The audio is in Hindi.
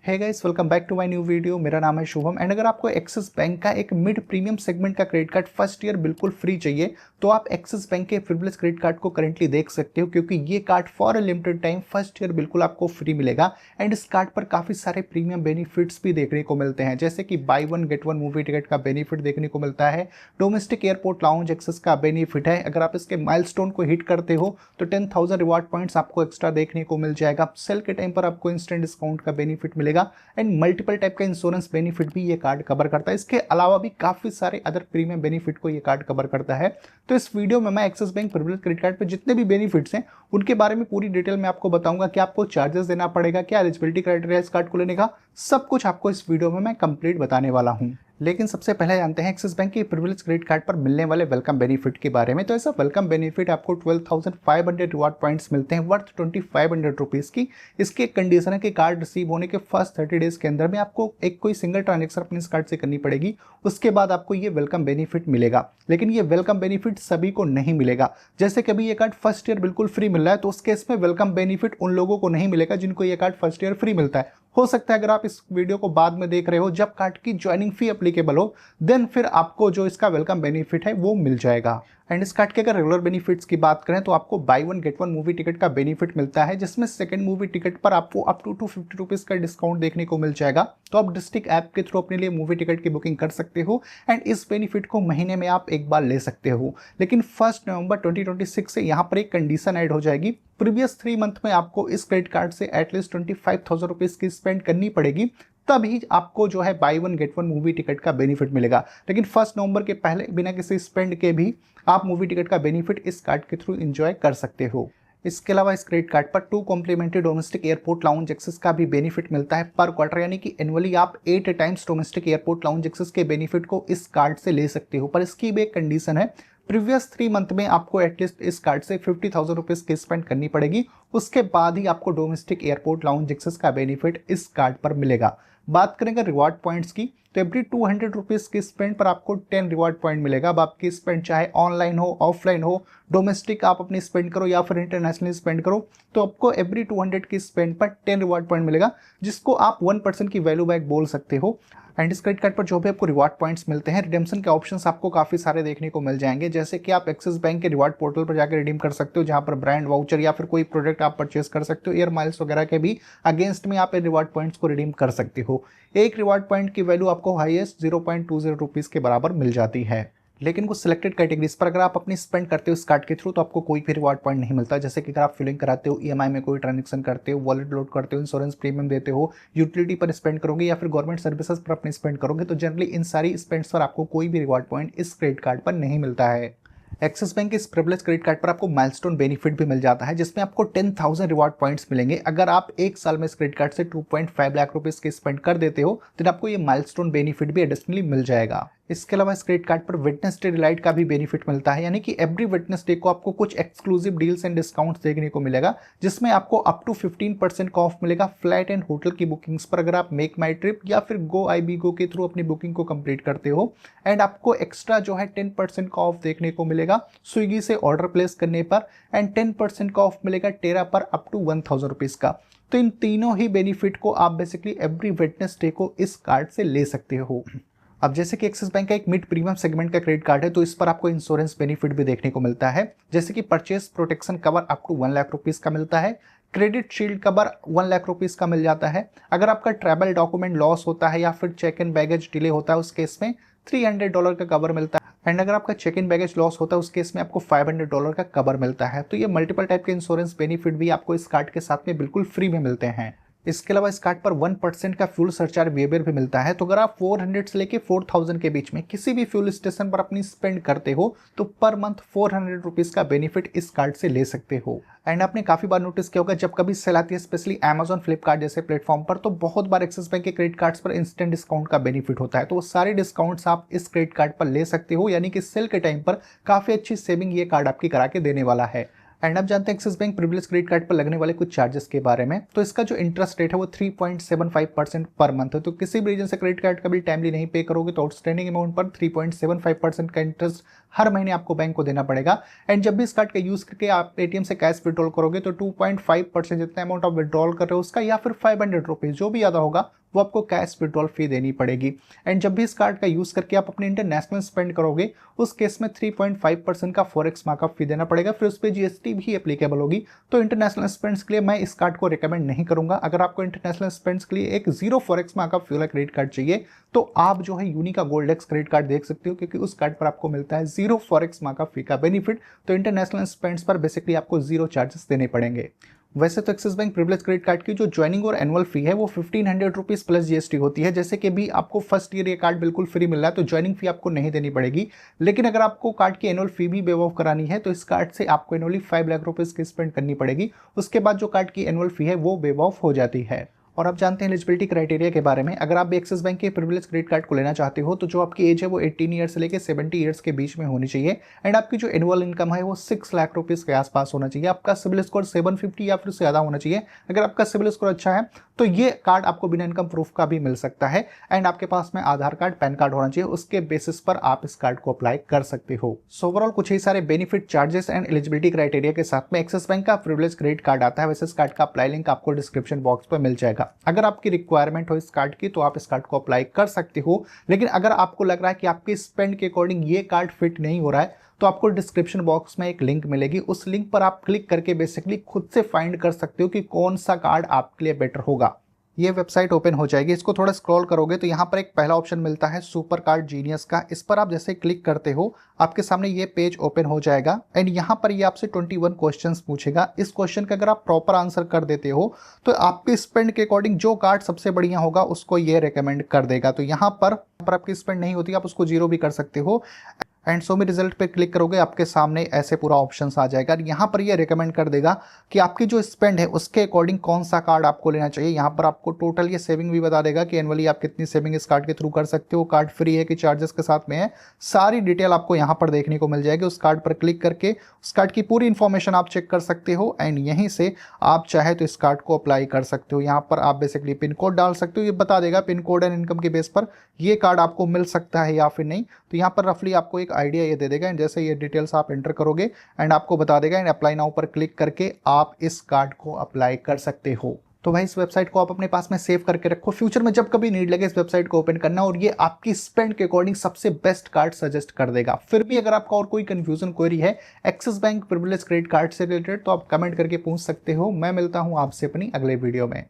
Hey guys, welcome back to my new video. मेरा नाम है शुभम एंड अगर आपको एक्सिस बैंक का एक मिड प्रीमियम सेगमेंट का क्रेडिट कार्ड फर्स्ट ईयर बिल्कुल फ्री चाहिए तो आप एक्सिस बैंक के प्रिविलेज क्रेडिट कार्ड को करेंटली देख सकते हो, क्योंकि ये card for a limited time first year बिल्कुल आपको फ्री मिलेगा। एंड इस कार्ड पर काफी सारे प्रीमियम बेनिफिट्स भी देखने को मिलते हैं, जैसे कि by one get one movie ticket का बेनिफिट देखने को मिलता है, डोमेस्टिक एयरपोर्ट लाउंज एक्सेस का बेनिफिट है। अगर आप इसके माइलस्टोन को हिट करते हो तो 10,000 रिवार्ड पॉइंट्स आपको एक्स्ट्रा देखने को मिल जाएगा। सेल के टाइम पर आपको इंस्टेंट डिस्काउंट का बेनिफिट मिलेगा एंड मल्टीपल टाइप का इंश्योरेंस बेनिफिट भी ये कार्ड कवर करता है। इसके अलावा भी काफी सारे अदर प्रीमियम बेनिफिट को ये कार्ड कवर करता है। तो इस वीडियो में मैं axis bank privilege credit card पे जितने भी बेनिफिट्स हैं उनके बारे में पूरी डिटेल में आपको बताऊंगा कि आपको चार्जेस देना पड़ेगा, क्या एलिजिबिलिटी क्राइटेरिया इस कार्ड को लेने का, सब कुछ आपको इस वीडियो में मैं कंप्लीट बताने वाला हूं। लेकिन सबसे पहले जानते हैं एक्सिस बैंक के प्रिविलेज क्रेडिट कार्ड पर मिलने वाले वेलकम बेनिफिट के बारे में। तो ऐसा वेलकम बेनिफिट आपको 12,500 रिवार्ड पॉइंट्स मिलते हैं वर्थ 2,500 रुपीज़ की। इसकी एक कंडीशन है कि कार्ड रिसीव होने के फर्स्ट 30 डेज के अंदर में आपको एक कोई सिंगल ट्रांजेक्शन अपने इस कार्ड से करनी पड़ेगी, उसके बाद आपको ये वेलकम बेनिफिट मिलेगा। लेकिन ये वेलकम बेनिफिट सभी को नहीं मिलेगा। जैसे कभी ये कार्ड फर्स्ट ईयर बिल्कुल फ्री मिल रहा है तो उस केस में वेलकम बेनिफिट उन लोगों को नहीं मिलेगा जिनको ये कार्ड फर्स्ट ईयर फ्री मिलता है। हो सकता है अगर आप इस वीडियो को बाद में देख रहे हो जब कार्ड की ज्वाइनिंग फी एप्लीकेबल हो देन फिर आपको जो इसका वेलकम बेनिफिट है वो मिल जाएगा। एंड इस कार्ड के अगर रेगुलर बेनिफिट्स की बात करें तो आपको by one get one movie ticket का बेनिफिट मिलता है, जिसमें सेकंड मूवी टिकट पर आपको अप टू 250 रुपीज़ का डिस्काउंट देखने को मिल जाएगा। तो आप डिस्ट्रिक्ट ऐप के थ्रू अपने लिए मूवी टिकट की बुकिंग कर सकते हो एंड इस बेनिफिट को महीने में आप एक बार ले सकते हो। लेकिन 1 नवंबर 2026 से यहाँ पर एक कंडीशन ऐड हो जाएगी। प्रीवियस 3 मंथ में आपको इस क्रेडिट कार्ड से एटलीस्ट 25,000 रुपीज़ की स्पेंड करनी पड़ेगी, तभी आपको जो है by one get one movie ticket का बेनिफिट मिलेगा। लेकिन 1 नवंबर के पहले बिना किसी स्पेंड के भी आप मूवी टिकट का बेनिफिट इस कार्ड के थ्रू एंजॉय कर सकते हो। इसके अलावा इस क्रेडिट कार्ड पर 2 complimentary domestic airport lounge access का भी बेनिफिट मिलता है पर क्वार्टर, यानी कि एनुअली आप 8 times domestic airport lounge access के बेनिफिट को इस कार्ड से ले सकते हो। पर इसकी भी एक कंडीशन है, प्रीवियस 3 मंथ में आपको एटलीस्ट इस कार्ड से 50,000 रुपीज़ की स्पेंड करनी पड़ेगी, उसके बाद ही आपको डोमेस्टिक एयरपोर्ट लाउंज एक्सेस का बेनिफिट इस कार्ड पर मिलेगा। बात करेंगे रिवार्ड पॉइंट्स की तो एवरी 200 रुपीज़ की स्पेंड पर आपको 10 रिवार्ड पॉइंट मिलेगा। अब आपकी स्पेंड चाहे ऑनलाइन हो, ऑफलाइन हो, डोमेस्टिक आप अपनी स्पेंड करो या फिर इंटरनेशनली स्पेंड करो, तो आपको एवरी 200 की स्पेंड पर 10 रिवार्ड पॉइंट मिलेगा, जिसको आप 1% की वैल्यू बैक बोल सकते हो। एंड इस क्रेडिट कार्ड पर जो भी आपको रिवार्ड पॉइंट्स मिलते हैं, रिडेम्पशन के ऑप्शंस आपको काफ़ी सारे देखने को मिल जाएंगे, जैसे कि आप एक्सिस बैंक के रिवार्ड पोर्टल पर जाकर रिडीम कर सकते हो, जहां पर ब्रांड वाउचर या फिर कोई प्रोडक्ट आप परचेस कर सकते हो। एयर माइल्स वगैरह के भी अगेंस्ट में आप रिवार्ड पॉइंट्स को रिडीम कर सकते हो। एक रिवार्ड पॉइंट की वैल्यू आपको हाईएस्ट 0.20 रुपीज़ के बराबर मिल जाती है। लेकिन कुछ सिलेक्टेड कैटेगरीज पर अगर आप अपनी स्पेंड करते हो इस कार्ड के थ्रू तो आपको कोई भी रिवार्ड पॉइंट नहीं मिलता, जैसे कि अगर आप फिलिंग कराते हो, ईएमआई में कोई ट्रांजेक्शन करते हो, वॉलेट लोड करते हो, इंश्योरेंस प्रीमियम देते हो, यूटिलिटी पर स्पेंड करोगे या फिर गवर्नमेंट सर्विसेज पर अपनी स्पेंड करोगे, तो जनरली इन सारी स्पेंड्स पर आपको कोई भी रिवार्ड पॉइंट इस क्रेडिट कार्ड पर नहीं मिलता है। एक्सिस बैंक के इस प्रिविलेज क्रेडिट कार्ड पर आपको माइलस्टोन बेनिफिट भी मिल जाता है, जिसमें आपको 10,000 रिवार्ड पॉइंट्स मिलेंगे। अगर आप एक साल में इस क्रेडिट कार्ड से 2.5 लाख रुपीस के स्पेंड कर देते हो तो आपको ये माइलस्टोन बेनिफिट भी एडिशनली मिल जाएगा। इसके अलावा इस क्रेडिट कार्ड पर वेडनेसडे डिलाइट का भी बेनिफिट मिलता है, यानी कि एवरी वेडनेसडे को आपको कुछ एक्सक्लूसिव डील्स एंड डिस्काउंट्स देखने को मिलेगा, जिसमें आपको अप टू 15% का ऑफ मिलेगा फ्लाइट एंड होटल की बुकिंग्स पर अगर आप मेक माई ट्रिप या फिर गो आई बी गो के थ्रू अपनी बुकिंग को कंप्लीट करते हो। एंड आपको एक्स्ट्रा जो है 10% का ऑफ देखने को मिलेगा स्विगी से ऑर्डर प्लेस करने पर, एंड 10% का ऑफ मिलेगा टेरा पर अप टू 1,000 रुपीज़ का। तो इन तीनों ही बेनिफिट को आप बेसिकली एवरी वेडनेसडे को इस कार्ड से ले सकते हो। अब जैसे कि एक्सिस बैंक का एक मिड प्रीमियम सेगमेंट का क्रेडिट कार्ड है तो इस पर आपको इंश्योरेंस बेनिफिट भी देखने को मिलता है, जैसे कि purchase protection cover up to 1 lakh rupees का मिलता है, credit shield cover 1 lakh rupees का मिल जाता है। अगर आपका ट्रैवल डॉक्यूमेंट लॉस होता है या फिर चेक इन बैगेज डिले होता है उस केस में $300 का कवर मिलता है, एंड अगर आपका चेक इन बैगेज लॉस होता है उस केस में आपको $500 का कवर मिलता है। तो ये मल्टीपल टाइप के इंश्योरेंस बेनिफिट भी आपको इस कार्ड के साथ में बिल्कुल फ्री में मिलते हैं। इसके अलावा इस कार्ड पर 1% का फ्यूल सरचार्ज वेबर भी मिलता है। तो अगर आप 400 से लेके 4,000 के बीच में किसी भी फ्यूल स्टेशन पर अपनी स्पेंड करते हो तो पर मंथ 400 रुपीज़ का बेनिफिट इस कार्ड से ले सकते हो। एंड आपने काफ़ी बार नोटिस किया होगा जब कभी सेल आती है स्पेशली अमेजॉन, फ्लिपकार्ट जैसे प्लेटफॉर्म पर, तो बहुत बार एक्सिस बैंक के क्रेडिट कार्ड्स पर इंस्टेंट डिस्काउंट का बेनिफिट होता है। तो वो सारे डिस्काउंट्स आप इस क्रेडिट कार्ड पर ले सकते हो, यानी कि सेल के टाइम पर काफ़ी अच्छी सेविंग ये कार्ड आपकी करा के देने वाला है। एंड अब जानते हैं axis bank privilege credit card पर लगने वाले कुछ चार्जेस के बारे में। तो इसका जो इंटरेस्ट रेट है वो 3.75% पर मंथ है। तो किसी भी रीजन से क्रेडिट कार्ड का बिल टाइमली नहीं पे करोगे तो आउटस्टैंडिंग अमाउंट पर 3.75% का इंटरेस्ट हर महीने आपको बैंक को देना पड़ेगा। एंड जब भी इस कार्ड का यूज करके आप एटीएम से कैश विड्रॉल करोगे तो 2.5% जितना अमाउंट आप विड्रॉल कर रहे हो उसका या फिर 500 रुपीज जो भी ज़्यादा होगा वो आपको कैश विड्रॉल फी देनी पड़ेगी। एंड जब भी इस कार्ड का यूज करके आप अपने इंटरनेशनल स्पेंड करोगे उस केस में 3.5% का फॉरेक्स मार्कअप फी देना पड़ेगा, फिर उस पर जीएसटी भी एप्लीकेबल होगी। तो इंटरनेशनल स्पेंड्स के लिए मैं इस कार्ड को रिकमेंड नहीं करूंगा। अगर आपको इंटरनेशनल स्पेंड्स के लिए एक जीरो फॉरेक्स मार्कअप फी वाला क्रेडिट कार्ड चाहिए तो आप जो है यूनिका गोल्ड एक्स क्रेडिट कार्ड देख सकते हो, क्योंकि उस कार्ड पर आपको मिलता है जीरो फॉरेक्स मार्कअप फी का बेनिफिट। तो इंटरनेशनल स्पेंड्स पर बेसिकली आपको जीरो चार्जेस देने पड़ेंगे। वैसे तो axis bank privilege credit card की जो ज्वाइनिंग और एनुअल फी है वो 1500 रुपीज प्लस जीएसटी होती है। जैसे कि भी आपको फर्स्ट ईयर ये कार्ड बिल्कुल फ्री मिल रहा है तो ज्वाइनिंग फी आपको नहीं देनी पड़ेगी। लेकिन अगर आपको कार्ड की एनुअल फी भी वेव ऑफ करानी है तो इस कार्ड से आपको एनुअली 5 लाख रुपीज की स्पेंड करनी पड़ेगी। उसके बाद जो कार्ड की एनुअल फी है वो वेव ऑफ हो जाती है। और अब जानते हैं एलिजिबिलिटी क्राइटेरिया के बारे में। अगर आप भी एक्सिस बैंक के प्रिविलेज क्रेडिट कार्ड को लेना चाहते हो तो जो आपकी एज है वो 18 ईयर से लेकर 70 ईयर्स के बीच में होनी चाहिए। एंड आपकी जो एनुअल इनकम है वो 6 लाख रुपीस के आसपास होना चाहिए। आपका सिविल स्कोर 750 या फिर उससे ज़्यादा होना चाहिए। अगर आपका सिविल स्कोर अच्छा है तो ये कार्ड आपको बिना इनकम प्रूफ का भी मिल सकता है। एंड आपके पास में आधार कार्ड, पैन कार्ड होना चाहिए। उसके बेसिस पर आप इस कार्ड को अप्लाई कर सकते हो। सो ओवरऑल कुछ ही सारे benefit, charges and eligibility criteria के साथ में एक्सिस बैंक का प्रिविलेज क्रेडिट कार्ड आता है। वैसे इस कार्ड का अप्लाई लिंक आपको डिस्क्रिप्शन बॉक्स पर मिल जाएगा। अगर आपकी रिक्वायरमेंट हो इस कार्ड की तो आप इस कार्ड को अप्लाई कर सकते हो। लेकिन अगर आपको लग रहा है कि आपके स्पेंड के अकॉर्डिंग ये कार्ड फिट नहीं हो रहा है तो आपको डिस्क्रिप्शन बॉक्स में एक लिंक मिलेगी। उस लिंक पर आप क्लिक करके बेसिकली खुद से फाइंड कर सकते हो कि कौन सा कार्ड आपके लिए बेटर होगा। ये वेबसाइट ओपन हो जाएगी। इसको थोड़ा स्क्रॉल करोगे तो यहाँ पर एक पहला ऑप्शन मिलता है सुपर कार्ड जीनियस का। इस पर आप जैसे क्लिक करते हो आपके सामने ये पेज ओपन हो जाएगा। एंड यहाँ पर ये आपसे 21 क्वेश्चंस पूछेगा। इस क्वेश्चन का अगर आप प्रॉपर आंसर कर देते हो तो आपके स्पेंड के अकॉर्डिंग जो कार्ड सबसे बढ़िया होगा उसको ये रेकमेंड कर देगा। तो यहाँ पर आपकी स्पेंड नहीं होती, आप उसको जीरो भी कर सकते हो। एंड सो मी रिजल्ट पे क्लिक करोगे आपके सामने ऐसे पूरा ऑप्शन आ जाएगा। यहाँ पर ये रिकमेंड कर देगा कि आपकी जो स्पेंड है उसके अकॉर्डिंग कौन सा कार्ड आपको लेना चाहिए। यहाँ पर आपको टोटल ये सेविंग भी बता देगा कि एनुअली आप कितनी सेविंग इस कार्ड के थ्रू कर सकते हो, कार्ड फ्री है कि चार्जेस के साथ में है। सारी डिटेल आपको यहाँ पर देखने को मिल जाएगी। उस कार्ड पर क्लिक करके उस कार्ड की पूरी इन्फॉर्मेशन आप चेक कर सकते हो। एंड यहीं से आप चाहे तो इस कार्ड को अप्लाई कर सकते हो। यहाँ पर आप बेसिकली पिन कोड डाल सकते हो, ये बता देगा पिन कोड एंड इनकम के बेस पर ये कार्ड आपको मिल सकता है या फिर नहीं। तो यहाँ पर रफली आपको एक आइडिया ये दे देगा। एंड जैसे ये डिटेल्स आप एंटर करोगे एंड आपको बता देगा। एंड अप्लाई नाउ पर क्लिक करके आप इस कार्ड को अप्लाई कर सकते हो। तो भाई इस वेबसाइट को आप अपने पास में सेव करके रखो। फ्यूचर में जब कभी नीड लगे इस वेबसाइट को ओपन करना और ये आपकी स्पेंड के अकॉर्डिंग सबसे बेस्ट कार्ड सजेस्ट कर देगा। फिर भी अगर आपका और कोई कंफ्यूजन क्वेरी है axis bank privilege credit card से रिलेटेड तो आप कमेंट करके पूछ सकते हो। मैं मिलता हूं आपसे अपनी अगले वीडियो में।